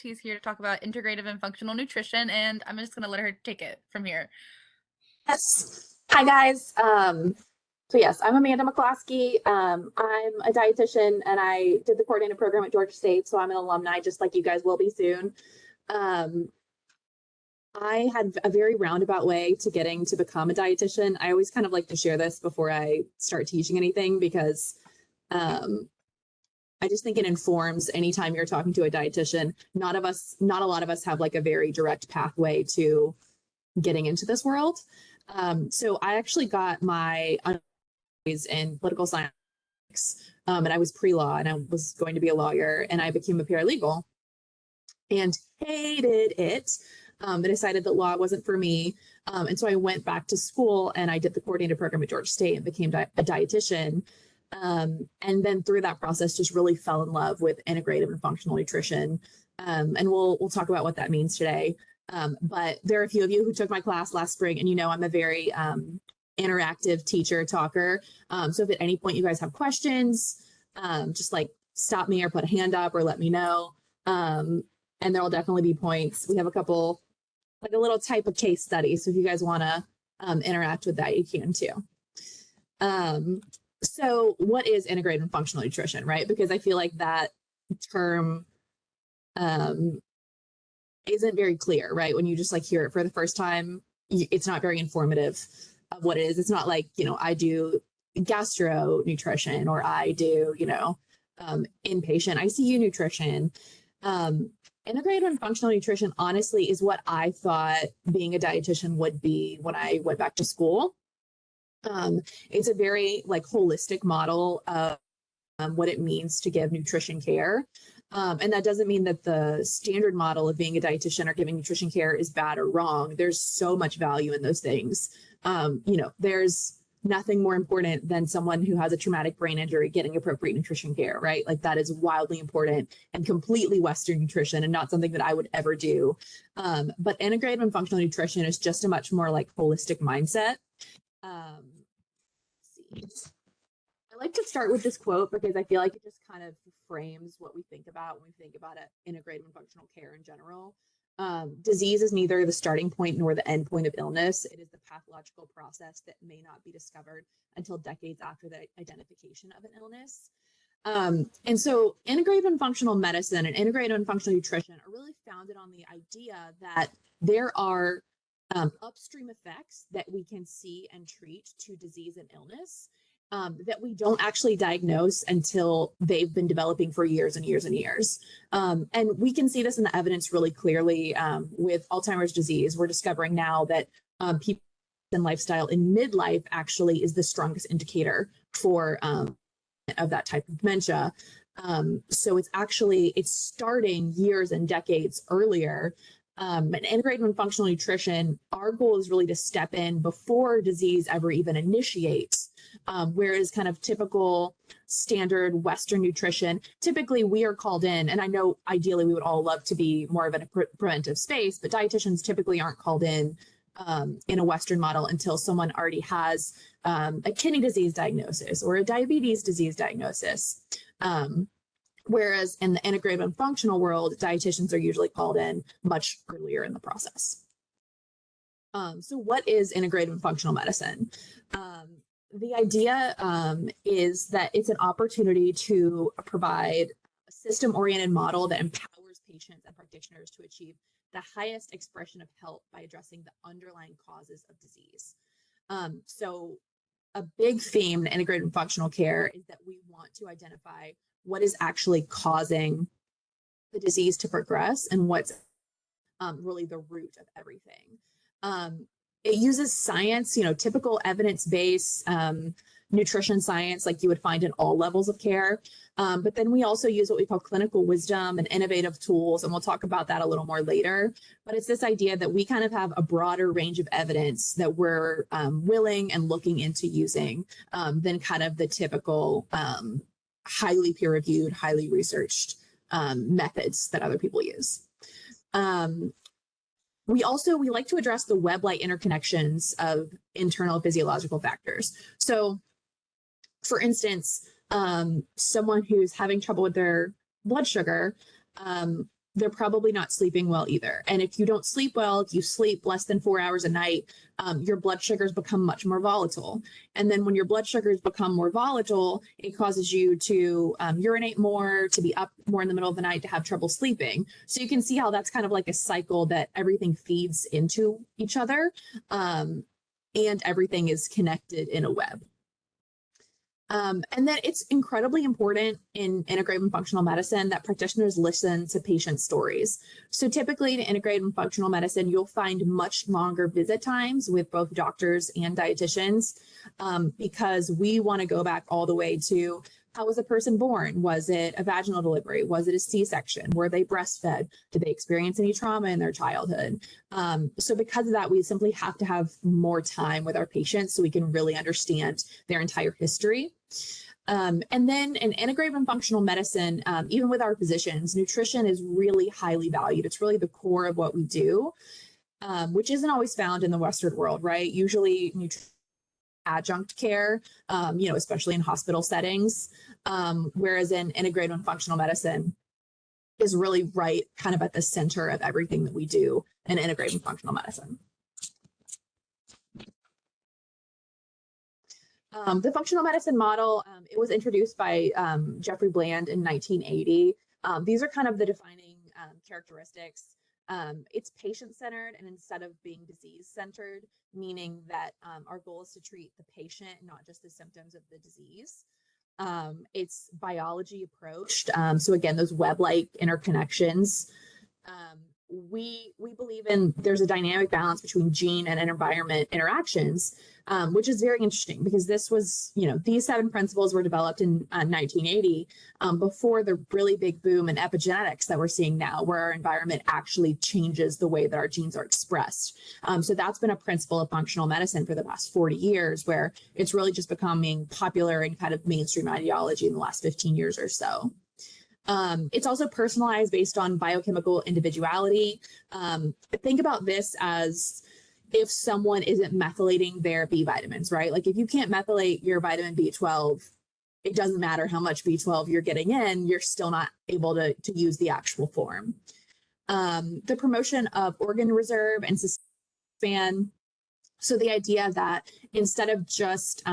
She's here to talk about integrative and functional nutrition, and I'm just going to let her take it from here. Yes. Hi, guys. So yes, I'm Amanda McCloskey. I'm a dietitian, and I did the coordinated program at Georgia State, so I'm an alumni, just like you guys will be soon. I had a very roundabout way to getting to become a dietitian. I always kind of like to share this before I start teaching anything because I just think it informs anytime you're talking to a dietitian. Not a lot of us have like a very direct pathway to getting into this world. So I actually got my undergraduate in political science, and I was pre-law, and I was going to be a lawyer, and I became a paralegal and hated it. I decided that law wasn't for me. And so I went back to school and I did the coordinated program at Georgia State and became a dietitian. And then through that process, just really fell in love with integrative and functional nutrition. And we'll talk about what that means today. But there are a few of you who took my class last spring, and you know I'm a very interactive teacher talker. So if at any point you guys have questions, just like stop me or put a hand up or let me know. And there will definitely be points. We have a couple, like a little type of case study. So if you guys want to interact with that, you can too. So what is integrative and functional nutrition, right? Because I feel like that term isn't very clear, right? When you just like hear it for the first time, it's not very informative of what it is. It's not like, you know, I do gastro nutrition or I do, you know, inpatient ICU nutrition. Integrative and functional nutrition, honestly, is what I thought being a dietitian would be when I went back to school. It's a very like holistic model of what it means to give nutrition care. And that doesn't mean that the standard model of being a dietitian or giving nutrition care is bad or wrong. There's so much value in those things. You know, there's nothing more important than someone who has a traumatic brain injury getting appropriate nutrition care, right? Like that is wildly important and completely Western nutrition and not something that I would ever do. But integrative and functional nutrition is just a much more like holistic mindset. Let's see. I like to start with this quote because I feel like it just kind of frames what we think about when we think about integrative and functional care in general. Disease is neither the starting point nor the end point of illness. It is the pathological process that may not be discovered until decades after the identification of an illness. And so integrative and functional medicine and integrative and functional nutrition are really founded on the idea that there are upstream effects that we can see and treat to disease and illness that we don't actually diagnose until they've been developing for years and years and years. And we can see this in the evidence really clearly with Alzheimer's disease. We're discovering now that people and lifestyle in midlife actually is the strongest indicator for of that type of dementia. So it's starting years and decades earlier. And integrative and functional nutrition, our goal is really to step in before disease ever even initiates. Whereas kind of typical standard Western nutrition, typically we are called in, and I know ideally we would all love to be more of a preventive space, but dietitians typically aren't called in a Western model until someone already has a kidney disease diagnosis or a diabetes disease diagnosis. Whereas in the integrative and functional world, dietitians are usually called in much earlier in the process. So what is integrative and functional medicine? The idea is that it's an opportunity to provide a system-oriented model that empowers patients and practitioners to achieve the highest expression of health by addressing the underlying causes of disease. So a big theme in integrative and functional care is that we want to identify what is actually causing the disease to progress and what's really the root of everything. It uses science, you know, typical evidence-based nutrition science like you would find in all levels of care. But then we also use what we call clinical wisdom and innovative tools, and we'll talk about that a little more later. But it's this idea that we kind of have a broader range of evidence that we're willing and looking into using than kind of the typical highly peer-reviewed, highly researched methods that other people use. We like to address the web-like interconnections of internal physiological factors. So, for instance, someone who's having trouble with their blood sugar, they're probably not sleeping well either. And if you don't sleep well, if you sleep less than 4 hours a night, your blood sugars become much more volatile. And then when your blood sugars become more volatile, it causes you to urinate more, to be up more in the middle of the night, to have trouble sleeping. So you can see how that's kind of like a cycle that everything feeds into each other, and everything is connected in a web. And then it's incredibly important in integrative and functional medicine that practitioners listen to patient stories. So typically in integrative and functional medicine, you'll find much longer visit times with both doctors and dietitians, because we want to go back all the way to, how was a person born? Was it a vaginal delivery? Was it a C-section? Were they breastfed? Did they experience any trauma in their childhood? So because of that, we simply have to have more time with our patients so we can really understand their entire history. And then in integrative and functional medicine, even with our physicians, nutrition is really highly valued. It's really the core of what we do, which isn't always found in the Western world, right? Usually nutrition adjunct care, especially in hospital settings, whereas in integrative and functional medicine is really right kind of at the center of everything that we do in integrative and functional medicine. The functional medicine model, it was introduced by Jeffrey Bland in 1980. These are kind of the defining characteristics. It's patient-centered, and instead of being disease-centered, meaning that our goal is to treat the patient, not just the symptoms of the disease. It's biology approached. So again, those web-like interconnections. We believe in there's a dynamic balance between gene and environment interactions, which is very interesting because this was, these 7 principles were developed in 1980, before the really big boom in epigenetics that we're seeing now, where our environment actually changes the way that our genes are expressed. So that's been a principle of functional medicine for the past 40 years, where it's really just becoming popular in kind of mainstream ideology in the last 15 years or so. It's also personalized based on biochemical individuality. Think about this as if someone isn't methylating their B vitamins, right? Like if you can't methylate your vitamin B12, it doesn't matter how much B12 you're getting in, you're still not able to use the actual form. The promotion of organ reserve and span. So the idea that instead of just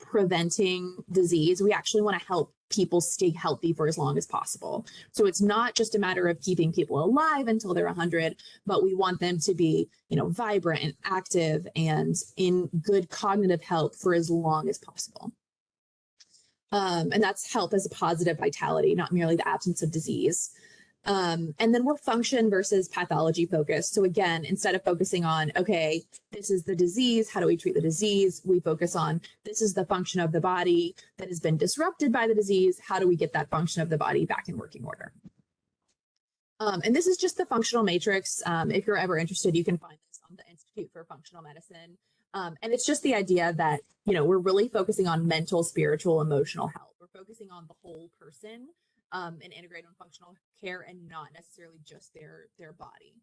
preventing disease, we actually want to help people stay healthy for as long as possible. So it's not just a matter of keeping people alive until they're 100, but we want them to be, vibrant and active and in good cognitive health for as long as possible. And that's health as a positive vitality, not merely the absence of disease. And then we're function versus pathology focused. So again, instead of focusing on, okay, this is the disease, how do we treat the disease? We focus on, this is the function of the body that has been disrupted by the disease. How do we get that function of the body back in working order? And this is just the functional matrix. If you're ever interested, you can find this on the Institute for Functional Medicine. And it's just the idea that, we're really focusing on mental, spiritual, emotional health. We're focusing on the whole person in integrative and functional care, and not necessarily just their body.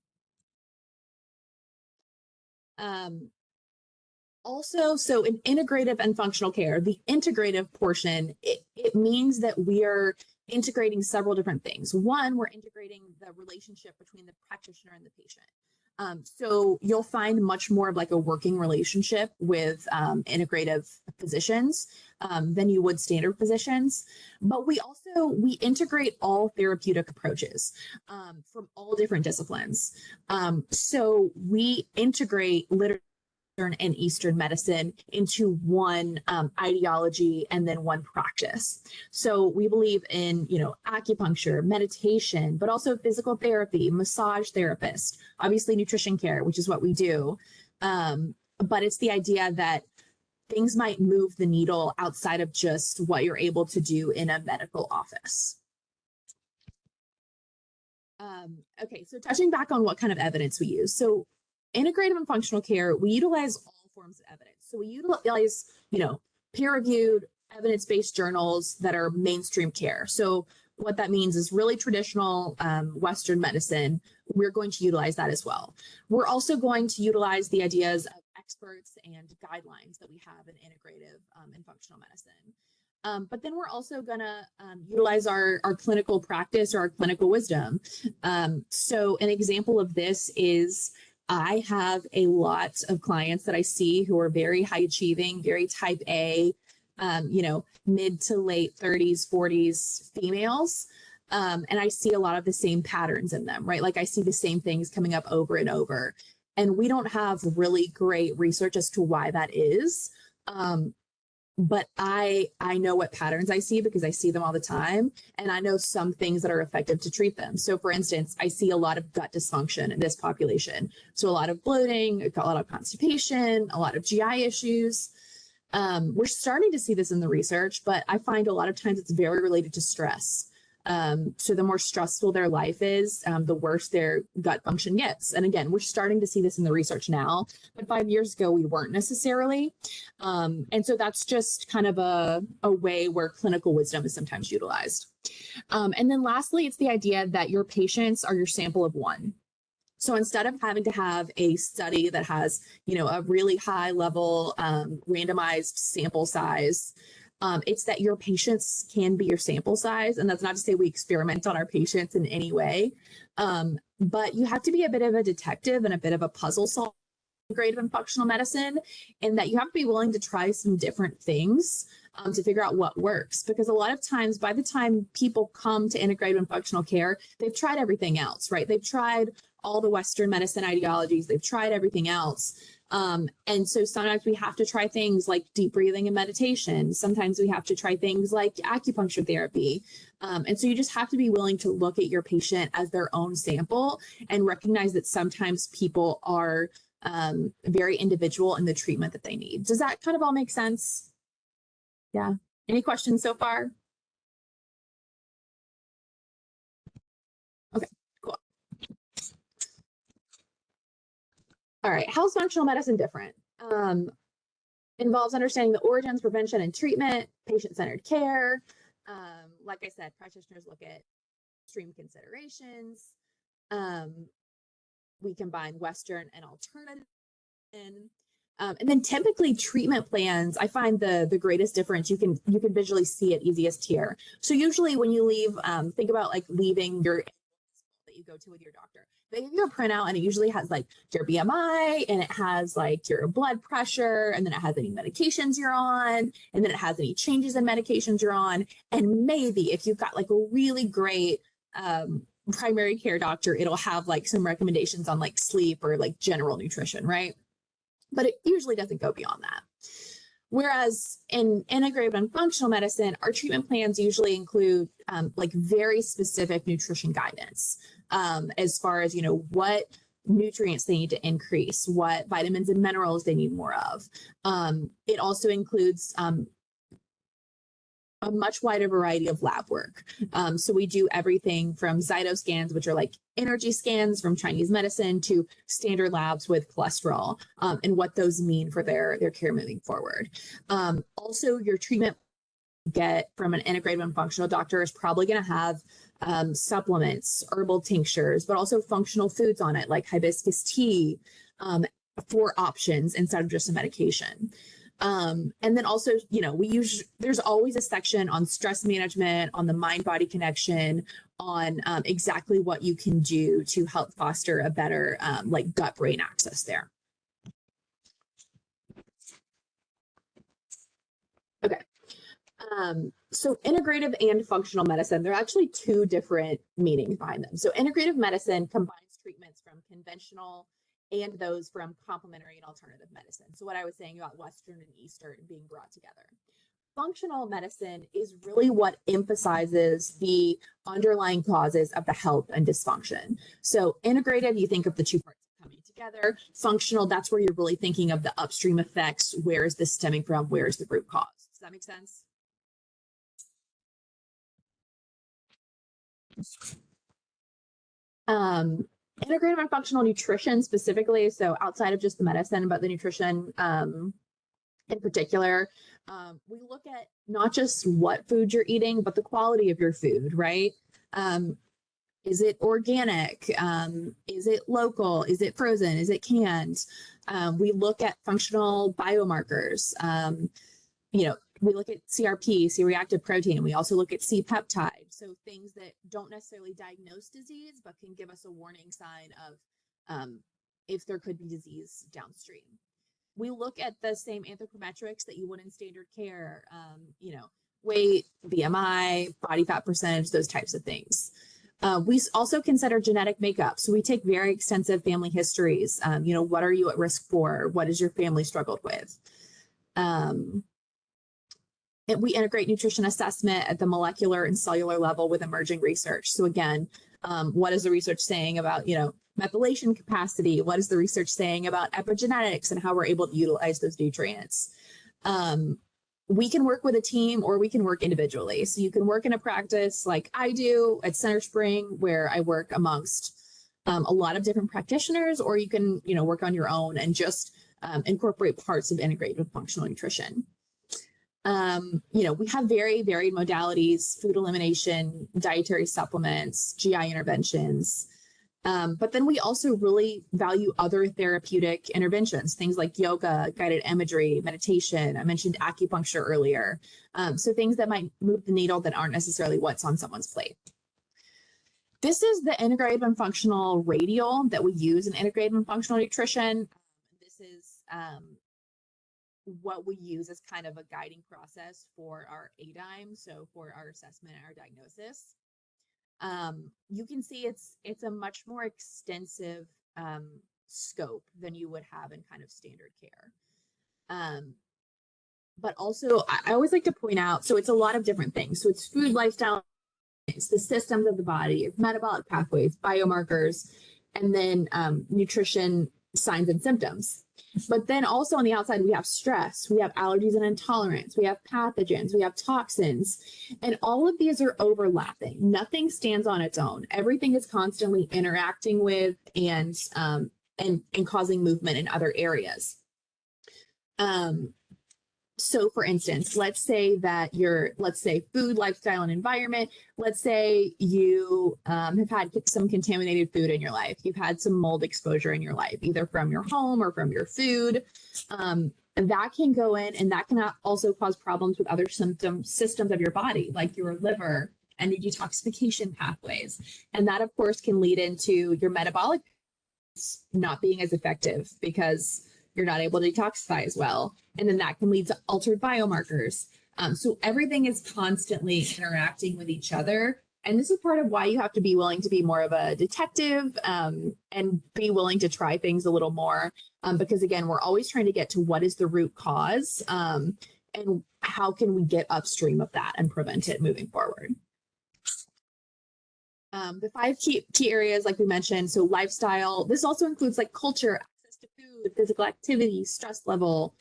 Also, so in integrative and functional care, the integrative portion, it means that we are integrating several different things. One, we're integrating the relationship between the practitioner and the patient. So you'll find much more of like a working relationship with integrative physicians than you would standard physicians. But we integrate all therapeutic approaches from all different disciplines. So we integrate literature and Eastern medicine into one ideology and then one practice. So we believe in, acupuncture, meditation, but also physical therapy, massage therapist, obviously nutrition care, which is what we do. But it's the idea that things might move the needle outside of just what you're able to do in a medical office. Okay, so touching back on what kind of evidence we use. So integrative and functional care, we utilize all forms of evidence. So we utilize, peer-reviewed, evidence-based journals that are mainstream care. So what that means is really traditional Western medicine. We're going to utilize that as well. We're also going to utilize the ideas of experts and guidelines that we have in integrative and functional medicine. But then we're also going to utilize our clinical practice or our clinical wisdom. So an example of this is I have a lot of clients that I see who are very high achieving, very type A, mid to late 30s, 40s females. And I see a lot of the same patterns in them, right? Like I see the same things coming up over and over. And we don't have really great research as to why that is. But I know what patterns I see because I see them all the time. And I know some things that are effective to treat them. So for instance, I see a lot of gut dysfunction in this population. So a lot of bloating, a lot of constipation, a lot of GI issues. We're starting to see this in the research, but I find a lot of times it's very related to stress. So the more stressful their life is, the worse their gut function gets. And again, we're starting to see this in the research now, but 5 years ago, we weren't necessarily. And so that's just kind of a way where clinical wisdom is sometimes utilized. And then lastly, it's the idea that your patients are your sample of one. So instead of having to have a study that has, a really high level randomized sample size, it's that your patients can be your sample size. And that's not to say we experiment on our patients in any way, but you have to be a bit of a detective and a bit of a puzzle solver in integrative and functional medicine, and that you have to be willing to try some different things to figure out what works. Because a lot of times, by the time people come to integrative and functional care, they've tried everything else, right? They've tried all the Western medicine ideologies, they've tried everything else. And so sometimes we have to try things like deep breathing and meditation. Sometimes we have to try things like acupuncture therapy. And so you just have to be willing to look at your patient as their own sample and recognize that sometimes people are very individual in the treatment that they need. Does that kind of all make sense? Yeah. Any questions so far? Okay, cool. All right. How's functional medicine different? Involves understanding the origins, prevention, and treatment, patient-centered care. Like I said, practitioners look at extreme considerations. We combine Western and alternative. And then typically treatment plans, I find the greatest difference. You can visually see it easiest here. So usually when you leave, think about like leaving your that you go to with your doctor. They give you a printout and it usually has like your BMI and it has like your blood pressure and then it has any medications you're on and then it has any changes in medications you're on. And maybe if you've got like a really great primary care doctor, it'll have like some recommendations on like sleep or like general nutrition, right? But it usually doesn't go beyond that. Whereas in integrative and functional medicine, our treatment plans usually include like very specific nutrition guidance as far as, what nutrients they need to increase, what vitamins and minerals they need more of. It also includes a much wider variety of lab work. So we do everything from cytoscans, which are like energy scans from Chinese medicine, to standard labs with cholesterol and what those mean for their care moving forward. Also, your treatment get from an integrative and functional doctor is probably going to have supplements, herbal tinctures, but also functional foods on it, like hibiscus tea, for options instead of just a medication. And then also, there's always a section on stress management, on the mind-body connection, on exactly what you can do to help foster a better like gut-brain axis there. Okay. So integrative and functional medicine, there are actually two different meanings behind them. So integrative medicine combines treatments from conventional and those from complementary and alternative medicine. So what I was saying about Western and Eastern being brought together. Functional medicine is really what emphasizes the underlying causes of the health and dysfunction. So integrative, you think of the two parts coming together. Functional, that's where you're really thinking of the upstream effects. Where is this stemming from? Where is the root cause? Does that make sense? Integrative and functional nutrition specifically, so outside of just the medicine, but the nutrition in particular, we look at not just what food you're eating, but the quality of your food, right? Is it organic? Is it local? Is it frozen? Is it canned? We look at functional biomarkers. We look at CRP, C-reactive protein. We also look at C-peptide. So things that don't necessarily diagnose disease, but can give us a warning sign of if there could be disease downstream. We look at the same anthropometrics that you would in standard care, weight, BMI, body fat percentage, those types of things. We also consider genetic makeup. So we take very extensive family histories. What are you at risk for? What has your family struggled with? We integrate nutrition assessment at the molecular and cellular level with emerging research. So again, what is the research saying about, methylation capacity? What is the research saying about epigenetics and how we're able to utilize those nutrients? We can work with a team or we can work individually. So you can work in a practice like I do at Center Spring, where I work amongst a lot of different practitioners, or you can, work on your own and just incorporate parts of integrated functional nutrition. We have very varied modalities: food elimination, dietary supplements, GI interventions. But then we also really value other therapeutic interventions, things like yoga, guided imagery, meditation. I mentioned acupuncture earlier. So things that might move the needle that aren't necessarily what's on someone's plate. This is the integrative and functional radial that we use in integrative and functional nutrition. This is what we use as kind of a guiding process for our ADIME, so for our assessment and our diagnosis. You can see it's a much more extensive scope than you would have in kind of standard care. But also, I always like to point out, so it's a lot of different things. So it's food, lifestyle, it's the systems of the body, it's metabolic pathways, biomarkers, and then nutrition, signs and symptoms. But then also on the outside, we have stress, we have allergies and intolerance, we have pathogens, we have toxins, and all of these are overlapping. Nothing stands on its own. Everything is constantly interacting with and causing movement in other areas. So for instance, let's say food, lifestyle, and environment. Let's say you have had some contaminated food in your life. You've had some mold exposure in your life, either from your home or from your food. And that can go in, and that can also cause problems with other systems of your body, like your liver and your detoxification pathways. And that, of course, can lead into your metabolic not being as effective because you're not able to detoxify as well. And then that can lead to altered biomarkers. So everything is constantly interacting with each other. And this is part of why you have to be willing to be more of a detective and be willing to try things a little more. Because again, we're always trying to get to what is the root cause and how can we get upstream of that and prevent it moving forward. The 5 key areas, like we mentioned, so lifestyle, this also includes like culture, to food, physical activity, stress level,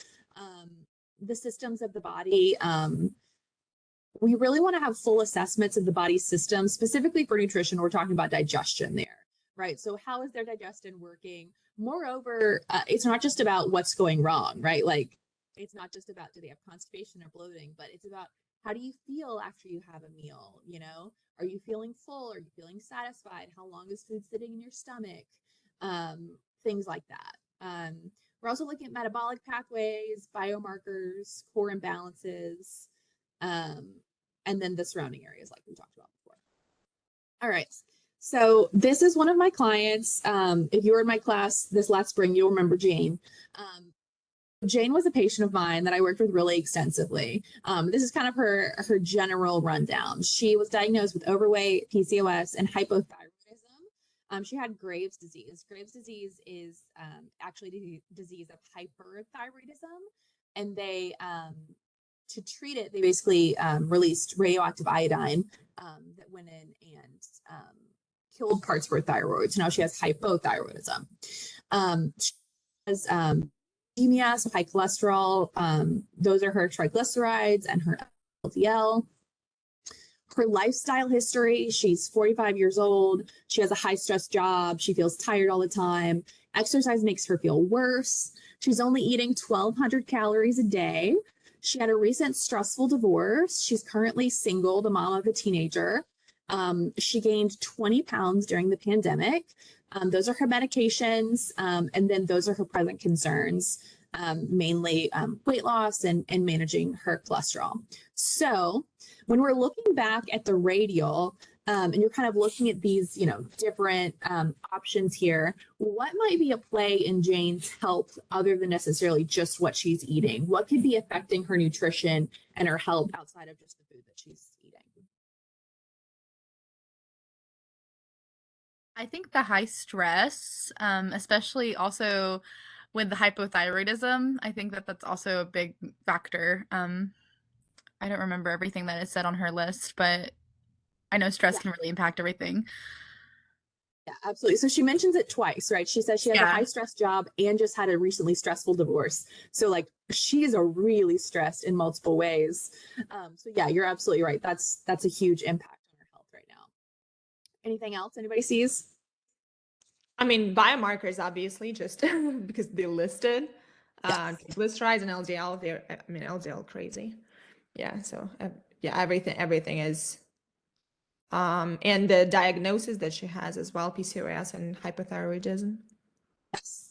the systems of the body. We really want to have full assessments of the body's systems. Specifically for nutrition, we're talking about digestion there, right? So how is their digestion working? Moreover, it's not just about what's going wrong, right? Like, it's not just about do they have constipation or bloating, but it's about how do you feel after you have a meal? Are you feeling full? Are you feeling satisfied? How long is food sitting in your stomach? Things like that. We're also looking at metabolic pathways, biomarkers, core imbalances, and then the surrounding areas like we talked about before. All right, so this is one of my clients. If you were in my class this last spring, you'll remember Jane. Jane was a patient of mine that I worked with really extensively. This is kind of her general rundown. She was diagnosed with overweight, PCOS, and hypothyroidism. She had Graves' disease. Graves' disease is actually the disease of hyperthyroidism. And they, to treat it, they basically released radioactive iodine that went in and killed parts of her thyroid. So now she has hypothyroidism. She has anemia, so high cholesterol. Those are her triglycerides and her LDL. Her lifestyle history, she's 45 years old. She has a high stress job. She feels tired all the time. Exercise makes her feel worse. She's only eating 1,200 calories a day. She had a recent stressful divorce. She's currently single, the mom of a teenager. She gained 20 pounds during the pandemic. Those are her medications. And then those are her present concerns. mainly weight loss and managing her cholesterol. So when we're looking back at the radial, and you're kind of looking at these, different options here, what might be a play in Jane's health other than necessarily just what she's eating? What could be affecting her nutrition and her health outside of just the food that she's eating? I think the high stress, especially also with the hypothyroidism, I think that that's also a big factor. I don't remember everything that is said on her list, but I know stress Yeah. can really impact everything. Yeah, absolutely. So she mentions it twice, right? She says she has a Yeah. high stress job and just had a recently stressful divorce. So like she's a really stressed in multiple ways. So yeah, you're absolutely right. That's a huge impact on her health right now. Anything else anybody sees? I mean, biomarkers, obviously, just because they listed Yes. triglycerides and LDL. LDL crazy. Yeah. So yeah, everything is. And the diagnosis that she has as well, PCOS and hypothyroidism.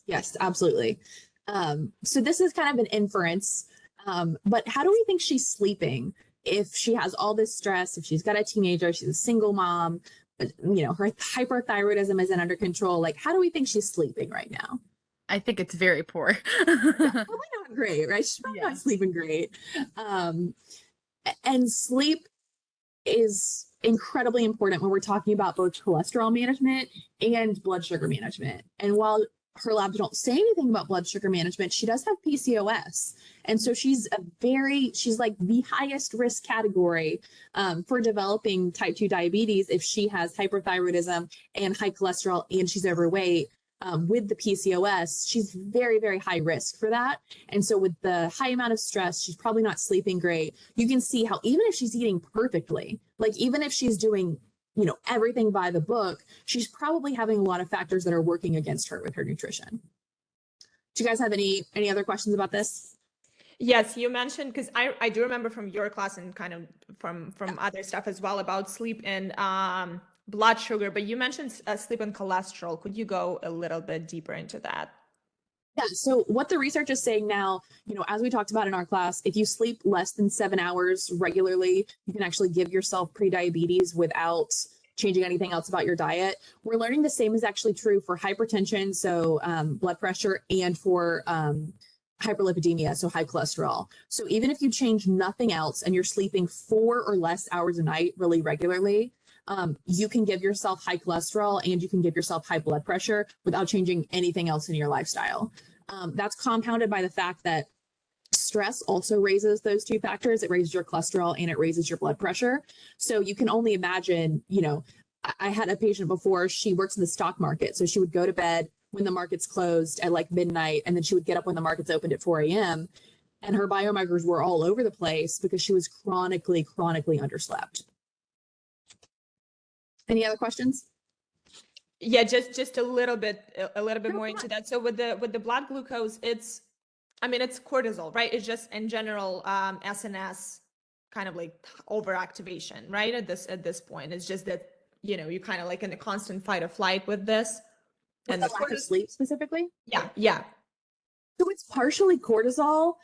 Yes, absolutely. So this is kind of an inference, but how do we think she's sleeping if she has all this stress, if she's got a teenager, she's a single mom, but her hyperthyroidism isn't under control? Like, how do we think she's sleeping right now? I think it's very poor. Yeah, probably not great, right? She's probably not sleeping great. And sleep is incredibly important when we're talking about both cholesterol management and blood sugar management. And while her labs don't say anything about blood sugar management, she does have PCOS. And so she's like the highest risk category for developing type 2 diabetes if she has hyperthyroidism and high cholesterol and she's overweight. With the PCOS, she's very, very high risk for that. And so with the high amount of stress, she's probably not sleeping great. You can see how even if she's eating perfectly, like even if she's doing, everything by the book, she's probably having a lot of factors that are working against her with her nutrition. Do you guys have any other questions about this? Yes, you mentioned, because I do remember from your class and kind of from other stuff as well about sleep and blood sugar, but you mentioned sleep and cholesterol. Could you go a little bit deeper into that? Yeah, so what the research is saying now, as we talked about in our class, if you sleep less than 7 hours regularly, you can actually give yourself prediabetes without changing anything else about your diet. We're learning the same is actually true for hypertension, so blood pressure, and for hyperlipidemia, so high cholesterol. So even if you change nothing else and you're sleeping 4 or less hours a night really regularly, you can give yourself high cholesterol and you can give yourself high blood pressure without changing anything else in your lifestyle. That's compounded by the fact that stress also raises those two factors. It raises your cholesterol and it raises your blood pressure. So you can only imagine, I had a patient before, she works in the stock market. So she would go to bed when the markets closed at like midnight, and then she would get up when the markets opened at 4 a.m. And her biomarkers were all over the place because she was chronically underslept. Any other questions? Yeah, just a little bit more into that. So with the blood glucose, it's cortisol, right? It's just in general SNS kind of like overactivation, right? At this point, it's just that you're kind of like in a constant fight or flight with this, and the lack of sleep specifically. Yeah. So it's partially cortisol.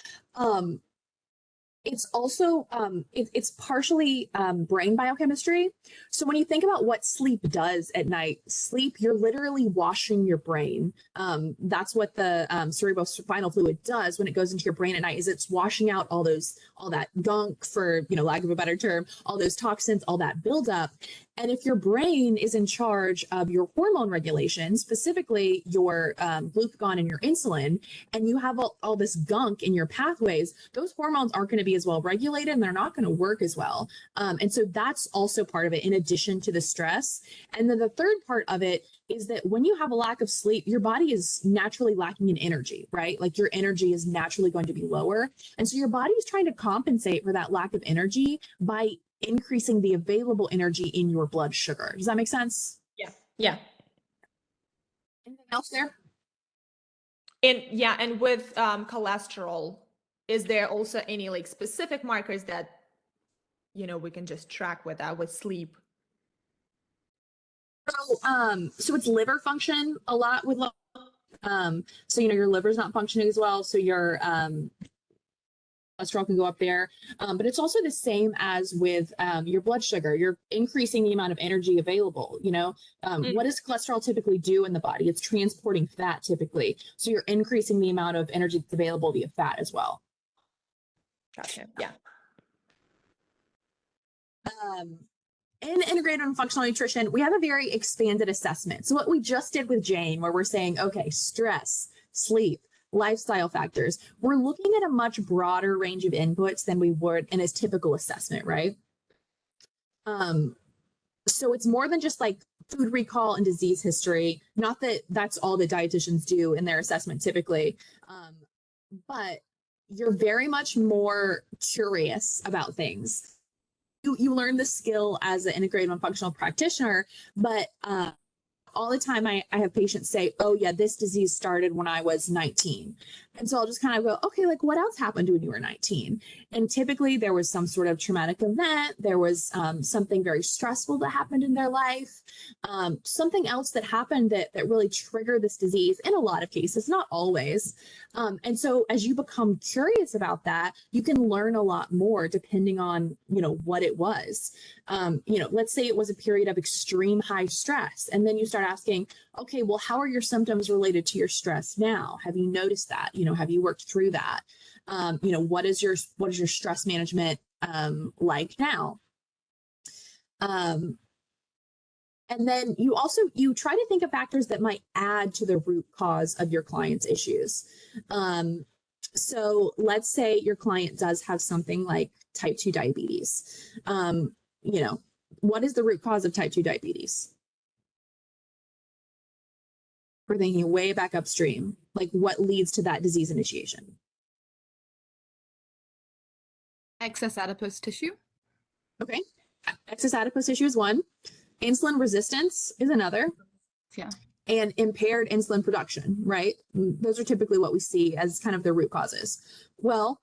It's also it's partially brain biochemistry. So when you think about what sleep does at night, sleep, you're literally washing your brain. That's what the cerebrospinal fluid does when it goes into your brain at night, is it's washing out all that gunk, for lack of a better term, all those toxins, all that buildup. And if your brain is in charge of your hormone regulation, specifically your glucagon and your insulin, and you have all this gunk in your pathways, those hormones aren't going to be as well regulated and they're not going to work as well. And so that's also part of it, in addition to the stress. And then the third part of it is that when you have a lack of sleep, your body is naturally lacking in energy, right? Like your energy is naturally going to be lower. And so your body is trying to compensate for that lack of energy by increasing the available energy in your blood sugar. Does that make sense? Yeah. Anything else there? And with cholesterol, is there also any like specific markers that we can just track with that with sleep? So it's liver function a lot with So, your liver's not functioning as well. So your cholesterol can go up there. But it's also the same as with your blood sugar. You're increasing the amount of energy available. What does cholesterol typically do in the body? It's transporting fat typically. So you're increasing the amount of energy that's available via fat as well. Gotcha. Yeah. In integrated and functional nutrition, we have a very expanded assessment. So what we just did with Jane, where we're saying, okay, stress, sleep, lifestyle factors, we're looking at a much broader range of inputs than we would in a typical assessment, right? So it's more than just like food recall and disease history. Not that that's all that dietitians do in their assessment typically, but you're very much more curious about things. You learn the skill as an integrated and functional practitioner, but all the time I have patients say, oh yeah, this disease started when I was 19. And so I'll just kind of go, okay, like what else happened when you were 19? And typically there was some sort of traumatic event. There was something very stressful that happened in their life. Something else that happened that really triggered this disease in a lot of cases, not always. And so as you become curious about that, you can learn a lot more depending on, what it was. Let's say it was a period of extreme high stress. And then you start asking, okay, well, how are your symptoms related to your stress now? Have you noticed that? Have you worked through that? What is your stress management like now? And then you try to think of factors that might add to the root cause of your client's issues. So let's say your client does have something like type 2 diabetes. What is the root cause of type 2 diabetes? We're thinking way back upstream, like what leads to that disease initiation? Excess adipose tissue. Okay. Excess adipose tissue is one. Insulin resistance is another. Yeah. And impaired insulin production, right? Those are typically what we see as kind of the root causes. Well,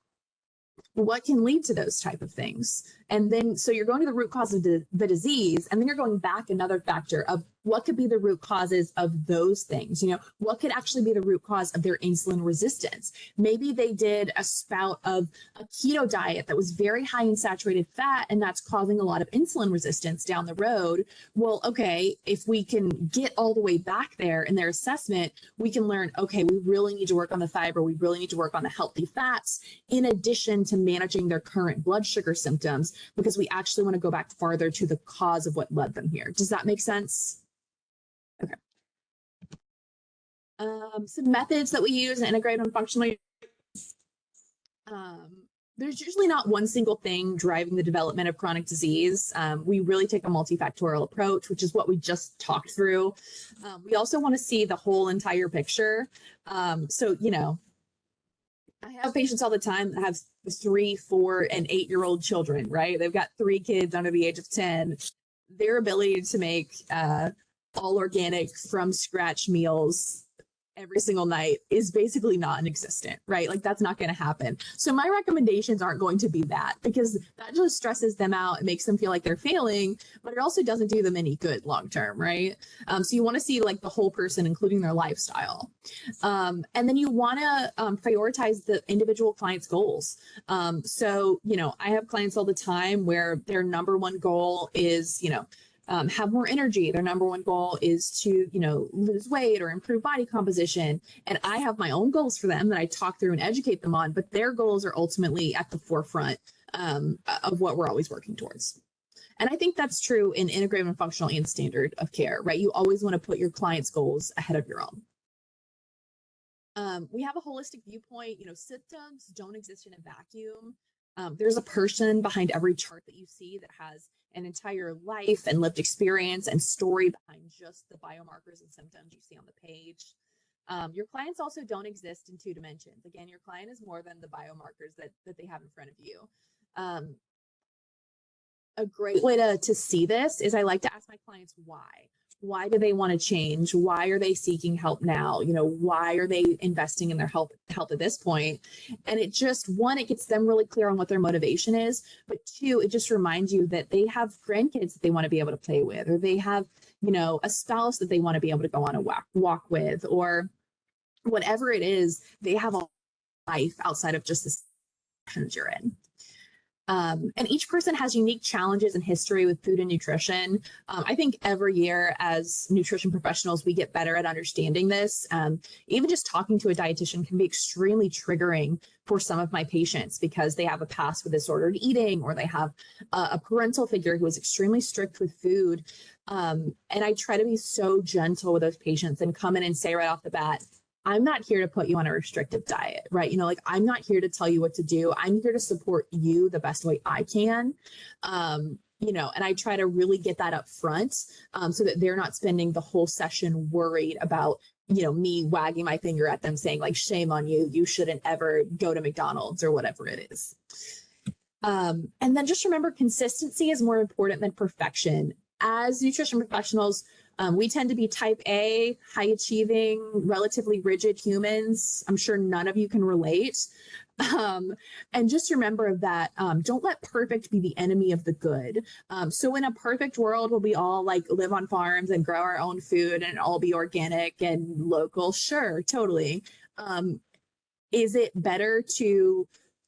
what can lead to those type of things? And then, so you're going to the root cause of the disease, and then you're going back another factor of what could be the root causes of those things. What could actually be the root cause of their insulin resistance? Maybe they did a spout of a keto diet that was very high in saturated fat, and that's causing a lot of insulin resistance down the road. Well, okay, if we can get all the way back there in their assessment, we can learn, okay, we really need to work on the fiber. We really need to work on the healthy fats in addition to managing their current blood sugar symptoms, because we actually want to go back farther to the cause of what led them here. Does that make sense? Okay. Some methods that we use in integrated and functional. There's usually not one single thing driving the development of chronic disease. We really take a multifactorial approach, which is what we just talked through. We also want to see the whole entire picture. So, I have patients all the time that have 3, 4, and 8-year-old children, right? They've got 3 kids under the age of 10. Their ability to make all organic from scratch meals every single night is basically non-existent, right? Like that's not going to happen. So my recommendations aren't going to be that, because that just stresses them out. It makes them feel like they're failing, but it also doesn't do them any good long-term, right? So you want to see like the whole person, including their lifestyle. And then you want to prioritize the individual client's goals. So, I have clients all the time where their number one goal is, have more energy. Their number one goal is to, lose weight or improve body composition. And I have my own goals for them that I talk through and educate them on, but their goals are ultimately at the forefront of what we're always working towards. And I think that's true in integrative and functional and standard of care, right? You always want to put your client's goals ahead of your own. We have a holistic viewpoint. Symptoms don't exist in a vacuum. There's a person behind every chart that you see that has an entire life and lived experience and story behind just the biomarkers and symptoms you see on the page. Your clients also don't exist in 2 dimensions. Again, your client is more than the biomarkers that they have in front of you. A great way to see this is I like to ask my clients why. Why do they want to change? Why are they seeking help now? Why are they investing in their health at this point? And it just, 1, it gets them really clear on what their motivation is. But 2, it just reminds you that they have grandkids that they want to be able to play with, or they have, a spouse that they want to be able to go on a walk with, or whatever it is, they have a life outside of just the situations you're in. And each person has unique challenges and history with food and nutrition. I think every year as nutrition professionals, we get better at understanding this. Even just talking to a dietitian can be extremely triggering for some of my patients because they have a past with disordered eating, or they have a parental figure who is extremely strict with food. And I try to be so gentle with those patients and come in and say right off the bat, I'm not here to put you on a restrictive diet, right? Like I'm not here to tell you what to do. I'm here to support you the best way I can. And I try to really get that up front so that they're not spending the whole session worried about, me wagging my finger at them saying like, shame on you, you shouldn't ever go to McDonald's or whatever it is. And then just remember, consistency is more important than perfection. As nutrition professionals, we tend to be type A, high achieving, relatively rigid humans. I'm sure none of you can relate. And just remember that don't let perfect be the enemy of the good. So in a perfect world, will we all like live on farms and grow our own food and all be organic and local? Sure, totally. Is it better to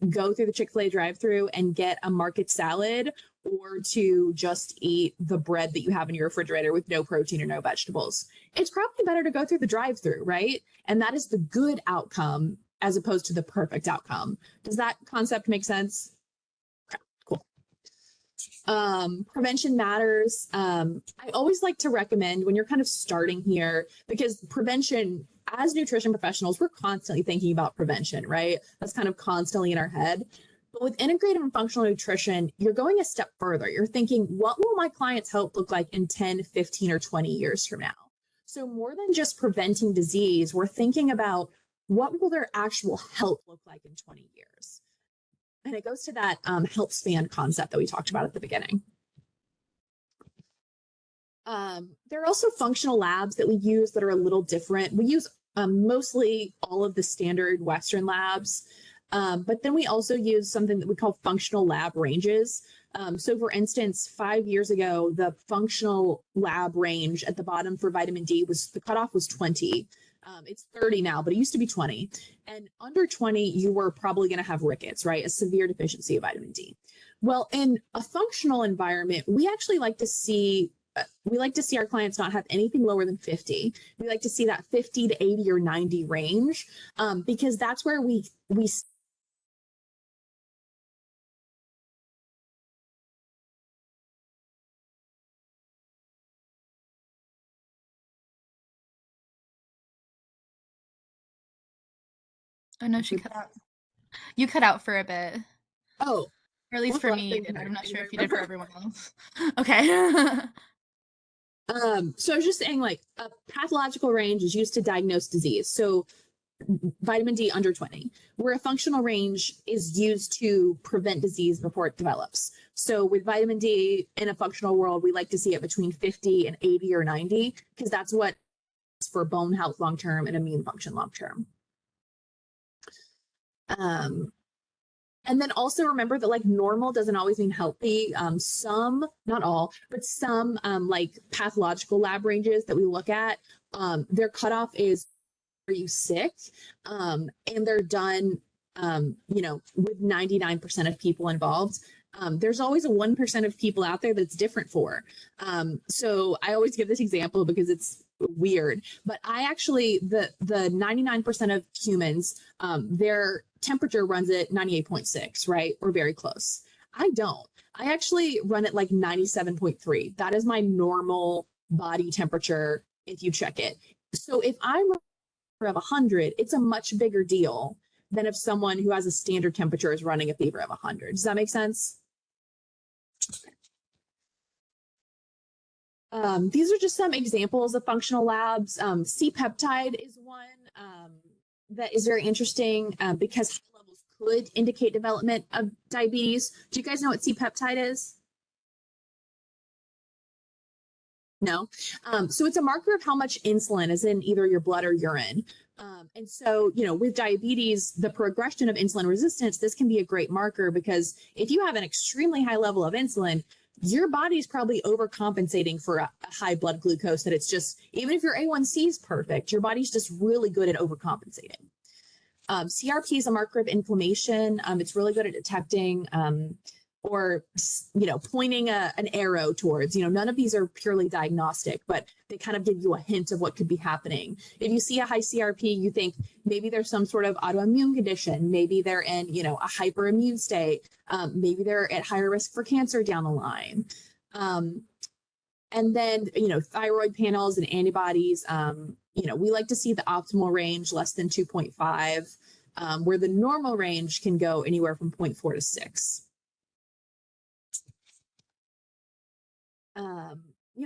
go through the Chick-fil-A drive-thru and get a market salad, or to just eat the bread that you have in your refrigerator with no protein or no vegetables? It's probably better to go through the drive-thru, right? And that is the good outcome as opposed to the perfect outcome. Does that concept make sense? Okay, cool. Prevention matters. I always like to recommend when you're kind of starting here, because prevention, as nutrition professionals, we're constantly thinking about prevention, right? That's kind of constantly in our head. But with integrative and functional nutrition, you're going a step further. You're thinking, what will my client's health look like in 10, 15, or 20 years from now? So more than just preventing disease, we're thinking about what will their actual health look like in 20 years? And it goes to that health span concept that we talked about at the beginning. There are also functional labs that we use that are a little different. We use mostly all of the standard Western labs. But then we also use something that we call functional lab ranges. So for instance, 5 years ago, the functional lab range at the bottom for vitamin D the cutoff was 20. It's 30 now, but it used to be 20. And under 20, you were probably going to have rickets, right? A severe deficiency of vitamin D. Well, in a functional environment, we actually like to see our clients not have anything lower than 50. We like to see that 50 to 80 or 90 range, because that's where we Oh no, she cut out. You cut out for a bit. Oh, or at least for me, you did. I'm not sure if you did for everyone else. Okay. So I was just saying, like, a pathological range is used to diagnose disease. So vitamin D under 20, where a functional range is used to prevent disease before it develops. So with vitamin D in a functional world, we like to see it between 50 and 80 or 90, because that's what for bone health long-term and immune function long-term. And then also remember that like normal doesn't always mean healthy. Some, not all, but some like pathological lab ranges that we look at, their cutoff is, are you sick? And they're done, with 99% of people involved. There's always a 1% of people out there that's different for. So I always give this example because it's weird, but I actually, the 99% of humans, their temperature runs at 98.6, right? Or very close. I don't. I actually run at like 97.3. That is my normal body temperature if you check it. So if I'm of 100, it's a much bigger deal than if someone who has a standard temperature is running a fever of 100. Does that make sense? These are just some examples of functional labs. C-peptide is one that is very interesting because high levels could indicate development of diabetes. Do you guys know what C-peptide is? No. So it's a marker of how much insulin is in either your blood or urine. And so, with diabetes, the progression of insulin resistance, this can be a great marker because if you have an extremely high level of insulin, your body's probably overcompensating for a high blood glucose, that it's just, even if your A1C is perfect, your body's just really good at overcompensating. CRP is a marker of inflammation. It's really good at detecting or, pointing an arrow towards, none of these are purely diagnostic, but they kind of give you a hint of what could be happening. If you see a high CRP, you think maybe there's some sort of autoimmune condition. Maybe they're in, a hyperimmune state. Maybe they're at higher risk for cancer down the line. And then, thyroid panels and antibodies, we like to see the optimal range less than 2.5, where the normal range can go anywhere from 0.4 to 6.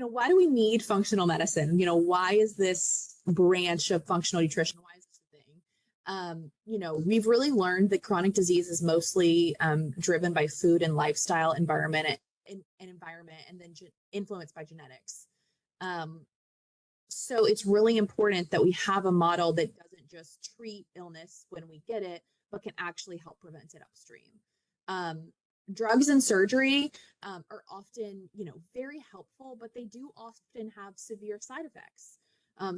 Why do we need functional medicine? Why is this branch of functional nutrition? Why is this a thing? We've really learned that chronic disease is mostly driven by food and lifestyle environment and then influenced by genetics. So it's really important that we have a model that doesn't just treat illness when we get it, but can actually help prevent it upstream. Drugs and surgery are often, very helpful, but they do often have severe side effects.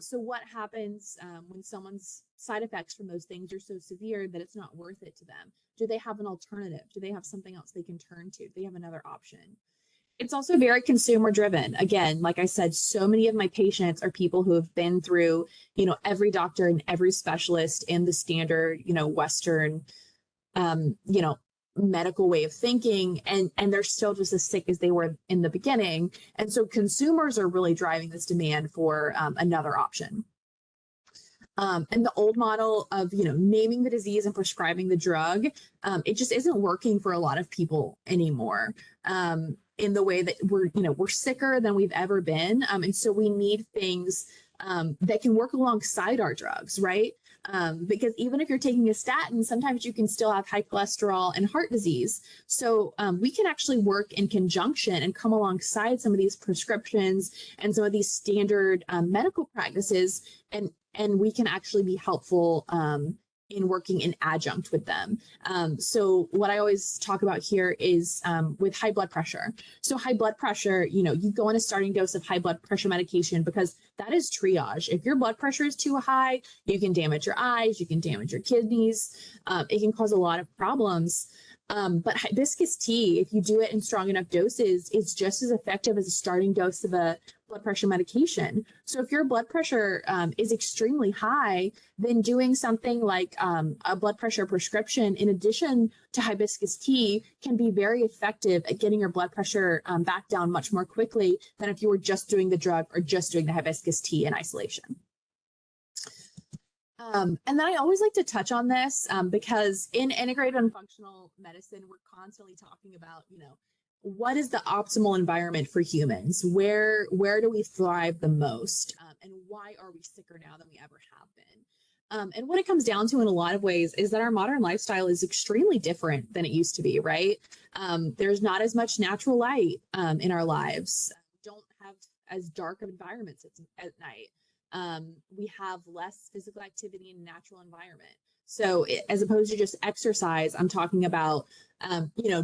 So what happens when someone's side effects from those things are so severe that it's not worth it to them? Do they have an alternative? Do they have something else they can turn to? Do they have another option? It's also very consumer driven. Again, like I said, so many of my patients are people who have been through, every doctor and every specialist in the standard, Western, medical way of thinking, and they're still just as sick as they were in the beginning. And so consumers are really driving this demand for another option. And the old model of, naming the disease and prescribing the drug, it just isn't working for a lot of people anymore. In the way that we're sicker than we've ever been. And so we need things that can work alongside our drugs, right? Because even if you're taking a statin, sometimes you can still have high cholesterol and heart disease. So we can actually work in conjunction and come alongside some of these prescriptions and some of these standard medical practices, and we can actually be helpful in working in adjunct with them. So what I always talk about here is with high blood pressure. So high blood pressure, you go on a starting dose of high blood pressure medication because that is triage. If your blood pressure is too high, you can damage your eyes, you can damage your kidneys. It can cause a lot of problems. But hibiscus tea, if you do it in strong enough doses, is just as effective as a starting dose of a blood pressure medication. So if your blood pressure is extremely high, then doing something like a blood pressure prescription in addition to hibiscus tea can be very effective at getting your blood pressure back down much more quickly than if you were just doing the drug or just doing the hibiscus tea in isolation. And then I always like to touch on this because in integrated and functional medicine, we're constantly talking about, what is the optimal environment for humans? Where do we thrive the most? And why are we sicker now than we ever have been? And what it comes down to in a lot of ways is that our modern lifestyle is extremely different than it used to be, right? There's not as much natural light in our lives. We don't have as dark of environments at night. We have less physical activity in a natural environment. So as opposed to just exercise, I'm talking about,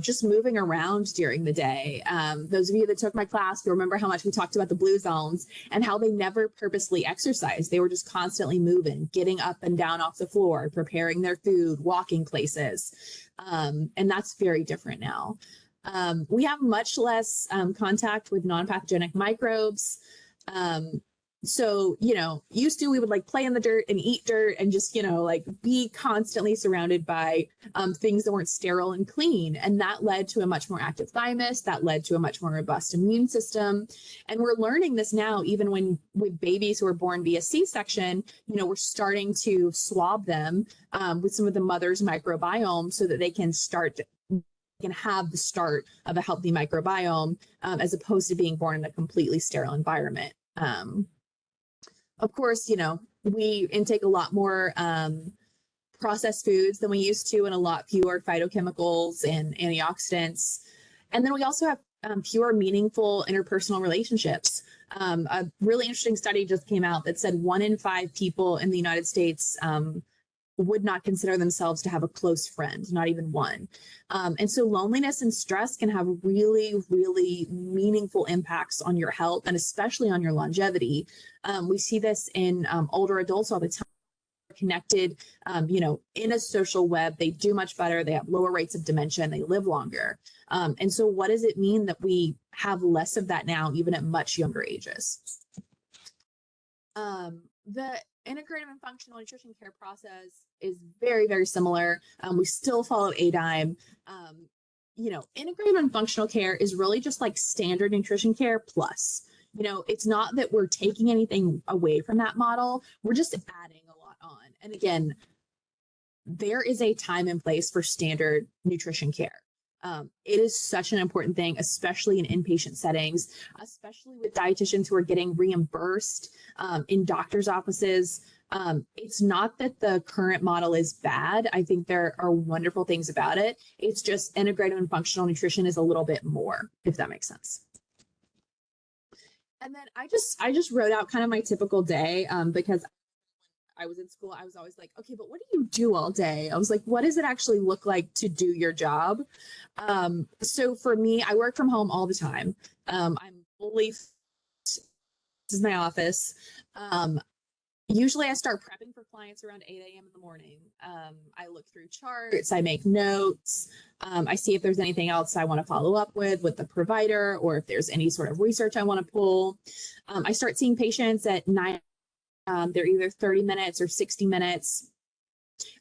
just moving around during the day. Those of you that took my class, you remember how much we talked about the blue zones and how they never purposely exercised. They were just constantly moving, getting up and down off the floor, preparing their food, walking places. And that's very different now. We have much less contact with non-pathogenic microbes. So, used to, we would play in the dirt and eat dirt and just, be constantly surrounded by things that weren't sterile and clean. And that led to a much more active thymus, that led to a much more robust immune system. And we're learning this now, even with babies who are born via C-section, we're starting to swab them with some of the mother's microbiome so that they can have the start of a healthy microbiome as opposed to being born in a completely sterile environment. Of course, we intake a lot more processed foods than we used to and a lot fewer phytochemicals and antioxidants. And then we also have fewer meaningful interpersonal relationships. A really interesting study just came out that said 1 in 5 people in the United States would not consider themselves to have a close friend, not even one. And so loneliness and stress can have really, really meaningful impacts on your health and especially on your longevity. We see this in older adults all the time. Connected, in a social web, they do much better. They have lower rates of dementia and they live longer. And so what does it mean that we have less of that now, even at much younger ages? The integrative and functional nutrition care process is very, very similar. We still follow ADIME. Integrative and functional care is really just like standard nutrition care plus. It's not that we're taking anything away from that model. We're just adding a lot on. And again, there is a time and place for standard nutrition care. It is such an important thing, especially in inpatient settings, especially with dietitians who are getting reimbursed in doctors' offices. It's not that the current model is bad. I think there are wonderful things about it. It's just integrative and functional nutrition is a little bit more, if that makes sense. And then I just wrote out kind of my typical day because I was in school, I was always like, okay, but what do you do all day? I was like, what does it actually look like to do your job? So for me, I work from home all the time. I'm fully, this is my office. Usually I start prepping for clients around 8 a.m. in the morning. I look through charts, I make notes. I see if there's anything else I want to follow up with the provider, or if there's any sort of research I want to pull. I start seeing patients at 9. They're either 30 minutes or 60 minutes.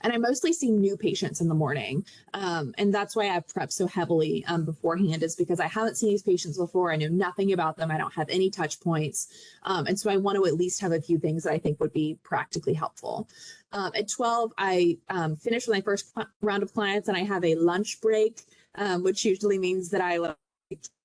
And I mostly see new patients in the morning. And that's why I prep so heavily beforehand, is because I haven't seen these patients before. I know nothing about them. I don't have any touch points. And so I want to at least have a few things that I think would be practically helpful. At 12, I finish with my first round of clients and I have a lunch break, which usually means that I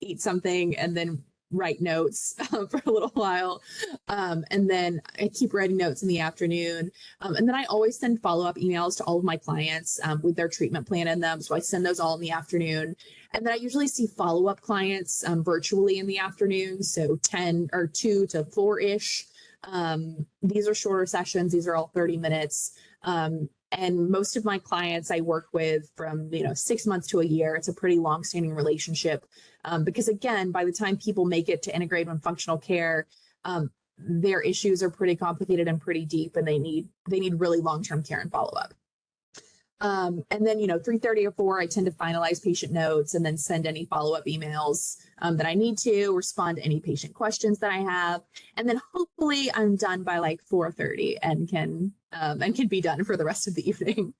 eat something and then write notes for a little while. And then I keep writing notes in the afternoon. And then I always send follow-up emails to all of my clients with their treatment plan in them. So I send those all in the afternoon. And then I usually see follow-up clients virtually in the afternoon. So 10 or 2 to 4-ish. These are shorter sessions. These are all 30 minutes. And most of my clients I work with from 6 months to a year. It's a pretty long-standing relationship because again, by the time people make it to integrative and functional care, their issues are pretty complicated and pretty deep, and they need really long-term care and follow-up. And then 3:30 or 4, I tend to finalize patient notes and then send any follow-up emails that I need to, respond to any patient questions that I have, and then hopefully I'm done by like 4:30 and can be done for the rest of the evening.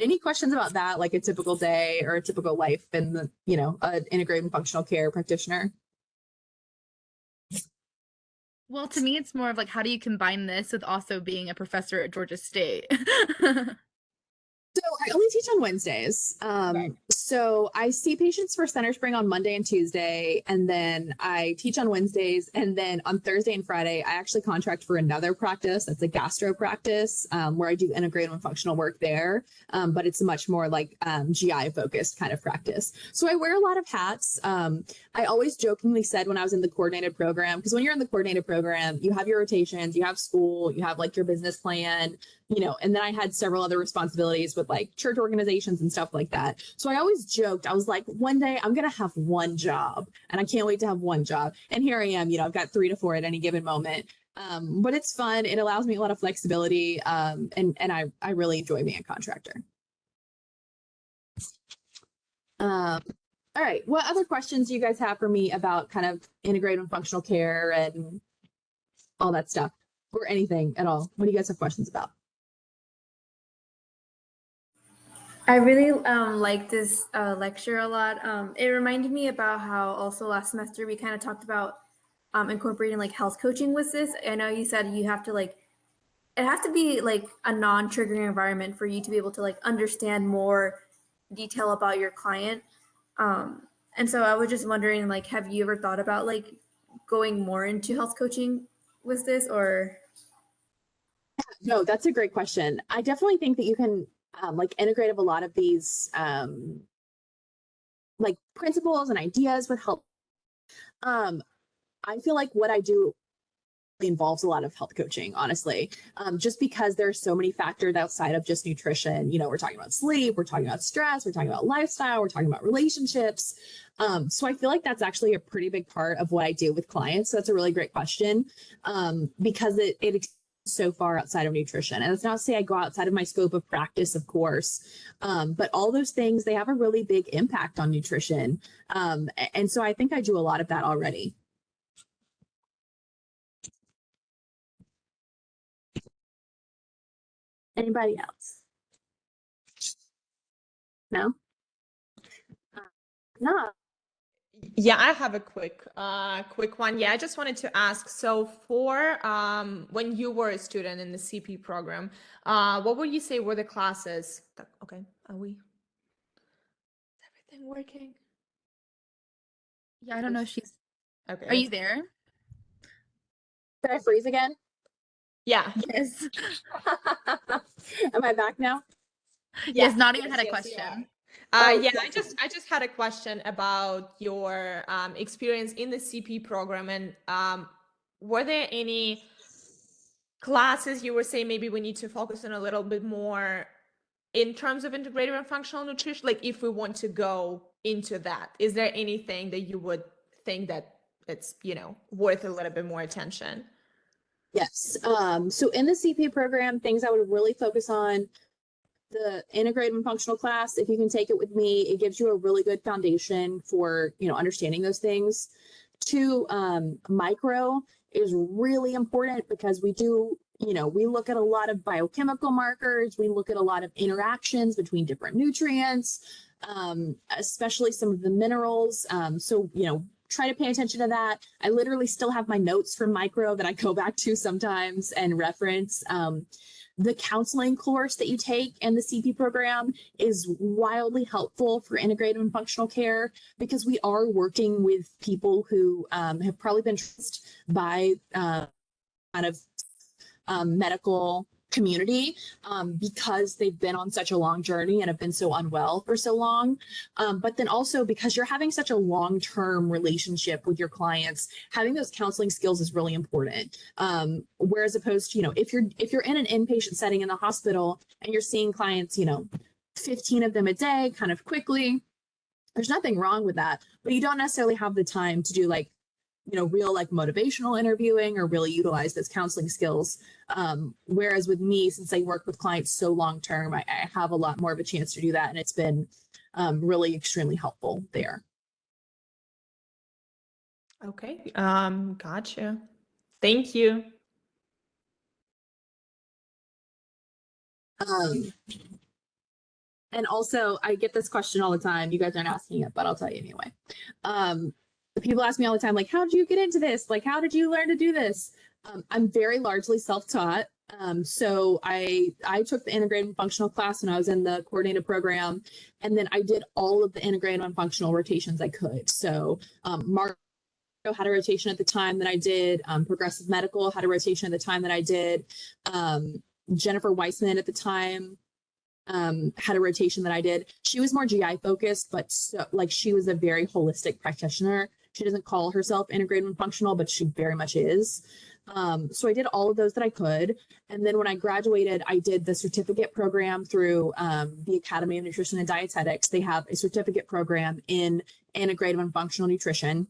Any questions about that, like a typical day or a typical life in the an integrated and functional care practitioner? Well, to me, it's more of like, how do you combine this with also being a professor at Georgia State? So I only teach on Wednesdays. Right. So I see patients for Center Spring on Monday and Tuesday, and then I teach on Wednesdays. And then on Thursday and Friday, I actually contract for another practice. That's a gastro practice where I do integrative and functional work there. But it's a much more like GI focused kind of practice. So I wear a lot of hats. I always jokingly said when I was in the coordinated program, because when you're in the coordinated program, you have your rotations, you have school, you have like your business plan, and then I had several other responsibilities with like church organizations and stuff like that. So I always joked, I was like, one day I'm going to have one job and I can't wait to have one job. And here I am, I've got 3 to 4 at any given moment. But it's fun. It allows me a lot of flexibility. And I really enjoy being a contractor. All right. What other questions do you guys have for me about kind of integrative and functional care and all that stuff, or anything at all? What do you guys have questions about? I really like this lecture a lot. It reminded me about how also last semester we kind of talked about incorporating like health coaching with this. I know you said you have to it has to be like a non-triggering environment for you to be able to like understand more detail about your client. And so I was just wondering, like, have you ever thought about like going more into health coaching with this, or? No, that's a great question. I definitely think that you can like integrate a lot of these like principles and ideas with help. I feel like what I do involves a lot of health coaching, honestly, just because there are so many factors outside of just nutrition. You know, we're talking about sleep, we're talking about stress, we're talking about lifestyle, we're talking about relationships. So I feel like that's actually a pretty big part of what I do with clients. So that's a really great question, because it extends so far outside of nutrition. And it's not to say I go outside of my scope of practice, of course, but all those things, they have a really big impact on nutrition. And so I think I do a lot of that already. Anybody else? No? No. Yeah, I have a quick one. Yeah, I just wanted to ask, so for when you were a student in the CP program, what would you say were the classes? Okay, is everything working? Yeah, I don't know if she's. Okay. Are you there? Did I freeze again? Yeah. Yes. Am I back now? Yes, Nadia had a you question. are. Oh, Yeah, yes. I just had a question about your experience in the CP program, and were there any classes you were saying maybe we need to focus on a little bit more in terms of integrative and functional nutrition? Like, if we want to go into that, is there anything that you would think that it's, you know, worth a little bit more attention? Yes. So in the CP program, things I would really focus on, the integrative and functional class, if you can take it with me, it gives you a really good foundation for, you know, understanding those things. Two, micro is really important because we do, you know, we look at a lot of biochemical markers, we look at a lot of interactions between different nutrients, especially some of the minerals. So, you know, try to pay attention to that. I literally still have my notes from micro that I go back to sometimes and reference. The counseling course that you take in the CP program is wildly helpful for integrative and functional care because we are working with people who have probably been trusted by kind of medical community because they've been on such a long journey and have been so unwell for so long. But then also because you're having such a long-term relationship with your clients, having those counseling skills is really important. Whereas opposed to, you know, if you're in an inpatient setting in the hospital and you're seeing clients, you know, 15 of them a day kind of quickly, there's nothing wrong with that, but you don't necessarily have the time to do like, you know, real like motivational interviewing or really utilize those counseling skills. Whereas with me, since I work with clients so long term, I have a lot more of a chance to do that. And it's been really extremely helpful there. Okay, gotcha. Thank you. And also, I get this question all the time. You guys aren't asking it, but I'll tell you anyway. People ask me all the time, like, how did you get into this? Like, how did you learn to do this? I'm very largely self-taught. So I took the integrative and functional class when I was in the coordinated program, and then I did all of the integrative and functional rotations I could. So Mark had a rotation at the time that I did. Progressive Medical had a rotation at the time that I did. Jennifer Weissman at the time had a rotation that I did. She was more GI focused, but so, like she was a very holistic practitioner. She doesn't call herself integrative and functional, but she very much is. So I did all of those that I could. And then when I graduated, I did the certificate program through the Academy of Nutrition and Dietetics. They have a certificate program in integrative and functional nutrition.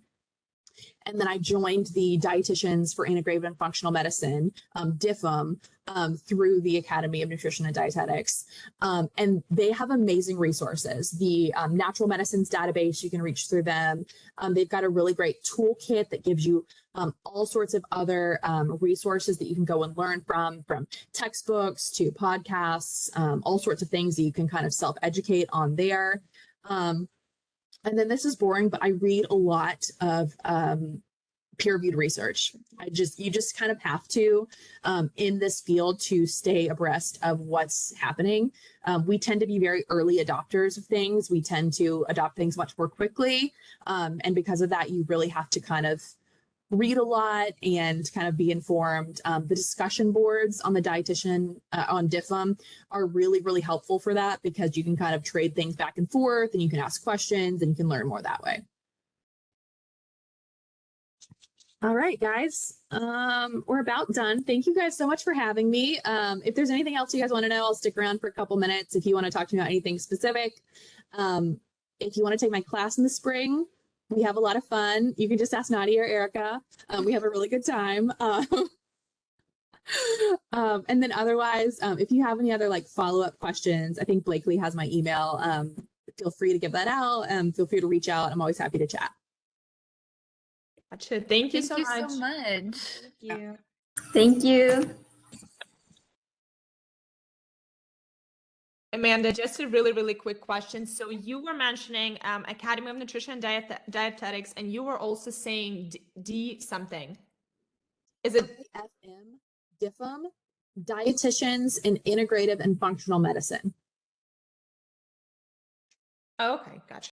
And then I joined the Dietitians for Integrative and Functional Medicine, DIFM, through the Academy of Nutrition and Dietetics. And they have amazing resources. The Natural Medicines database, you can reach through them. They've got a really great toolkit that gives you all sorts of other resources that you can go and learn from textbooks to podcasts, all sorts of things that you can kind of self-educate on there. And then this is boring, but I read a lot of peer-reviewed research. You just kind of have to in this field to stay abreast of what's happening. We tend to be very early adopters of things. We tend to adopt things much more quickly. And because of that, you really have to kind of read a lot and kind of be informed. The discussion boards on the dietitian on DIFM are really, really helpful for that because you can kind of trade things back and forth and you can ask questions and you can learn more that way. All right, guys. We're about done. Thank you guys so much for having me. If there's anything else you guys want to know, I'll stick around for a couple minutes if you want to talk to me about anything specific. If you want to take my class in the spring, we have a lot of fun. You can just ask Nadia or Erica. We have a really good time. And then otherwise, if you have any other like follow-up questions, I think Blakely has my email. Feel free to give that out. Feel free to reach out. I'm always happy to chat. Gotcha. Thank you Thank so you much. so much. Thank you. Thank you. Amanda, just a really, really quick question. So you were mentioning Academy of Nutrition and Dietetics, and you were also saying D something. Is it IFM, DIFM, Dietitians in Integrative and Functional Medicine. Oh, okay, gotcha.